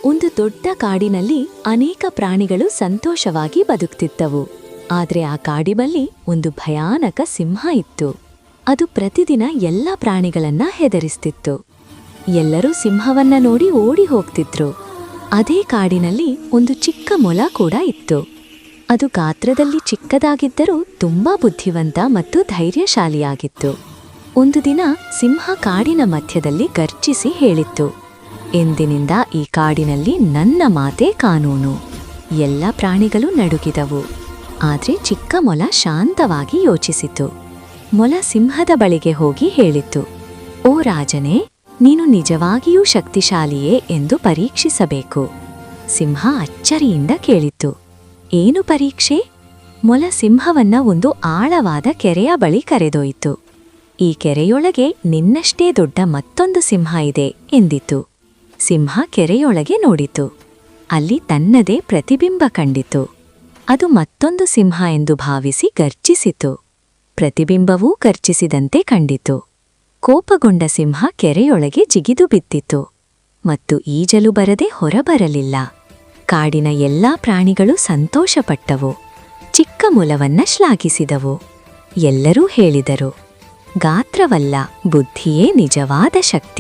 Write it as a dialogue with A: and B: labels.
A: ಒಂದು ದೊಡ್ಡ ಕಾಡಿನಲ್ಲಿ ಅನೇಕ ಪ್ರಾಣಿಗಳು ಸಂತೋಷವಾಗಿ ಬದುಕ್ತಿದ್ದವು. ಆದ್ರೆ ಆ ಕಾಡಿನಲ್ಲಿ ಒಂದು ಭಯಾನಕ ಸಿಂಹ ಇತ್ತು. ಅದು ಪ್ರತಿದಿನ ಎಲ್ಲ ಪ್ರಾಣಿಗಳನ್ನ ಹೆದರಿಸ್ತಿತ್ತು. ಎಲ್ಲರೂ ಸಿಂಹವನ್ನ ನೋಡಿ ಓಡಿ ಹೋಗ್ತಿದ್ರು. ಅದೇ ಕಾಡಿನಲ್ಲಿ ಒಂದು ಚಿಕ್ಕ ಮೊಲ ಕೂಡ ಇತ್ತು. ಅದು ಗಾತ್ರದಲ್ಲಿ ಚಿಕ್ಕದಾಗಿದ್ದರೂ ತುಂಬಾ ಬುದ್ಧಿವಂತ ಮತ್ತು ಧೈರ್ಯಶಾಲಿಯಾಗಿತ್ತು. ಒಂದು ದಿನ ಸಿಂಹ ಕಾಡಿನ ಮಧ್ಯದಲ್ಲಿ ಗರ್ಜಿಸಿ ಹೇಳಿತ್ತು, ಎಂದಿನಿಂದ ಈ ಕಾಡಿನಲ್ಲಿ ನನ್ನ ಮಾತೇ ಕಾನೂನು. ಎಲ್ಲ ಪ್ರಾಣಿಗಳು ನಡುಗಿದವು. ಆದ್ರೆ ಚಿಕ್ಕ ಮೊಲ ಶಾಂತವಾಗಿ ಯೋಚಿಸಿತು. ಮೊಲ ಸಿಂಹದ ಬಳಿಗೆ ಹೋಗಿ ಹೇಳಿತು, ಓ ರಾಜನೇ, ನೀನು ನಿಜವಾಗಿಯೂ ಶಕ್ತಿಶಾಲಿಯೇ ಎಂದು ಪರೀಕ್ಷಿಸಬೇಕು. ಸಿಂಹ ಅಚ್ಚರಿಯಿಂದ ಕೇಳಿತು, ಏನು ಪರೀಕ್ಷೆ? ಮೊಲ ಸಿಂಹವನ್ನ ಒಂದು ಆಳವಾದ ಕೆರೆಯ ಬಳಿ ಕರೆದೊಯ್ತು. ಈ ಕೆರೆಯೊಳಗೆ ನಿನ್ನಷ್ಟೇ ದೊಡ್ಡ ಮತ್ತೊಂದು ಸಿಂಹ ಇದೆ ಎಂದಿತು. ಸಿಂಹ ಕೆರೆಯೊಳಗೆ ನೋಡಿತು. ಅಲ್ಲಿ ತನ್ನದೇ ಪ್ರತಿಬಿಂಬ ಕಂಡಿತು. ಅದು ಮತ್ತೊಂದು ಸಿಂಹ ಎಂದು ಭಾವಿಸಿ ಗರ್ಜಿಸಿತು. ಪ್ರತಿಬಿಂಬವೂ ಗರ್ಜಿಸಿದಂತೆ ಕಂಡಿತು. ಕೋಪಗೊಂಡ ಸಿಂಹ ಕೆರೆಯೊಳಗೆ ಜಿಗಿದು ಬಿದ್ದಿತು ಮತ್ತು ಈಜಲು ಬರದೆ ಹೊರಬರಲಿಲ್ಲ. ಕಾಡಿನ ಎಲ್ಲಾ ಪ್ರಾಣಿಗಳು ಸಂತೋಷಪಟ್ಟವು. ಚಿಕ್ಕ ಮೊಲವನ್ನ ಶ್ಲಾಘಿಸಿದವು. ಎಲ್ಲರೂ ಹೇಳಿದರು, ಗಾತ್ರವಲ್ಲ, ಬುದ್ಧಿಯೇ ನಿಜವಾದ ಶಕ್ತಿ.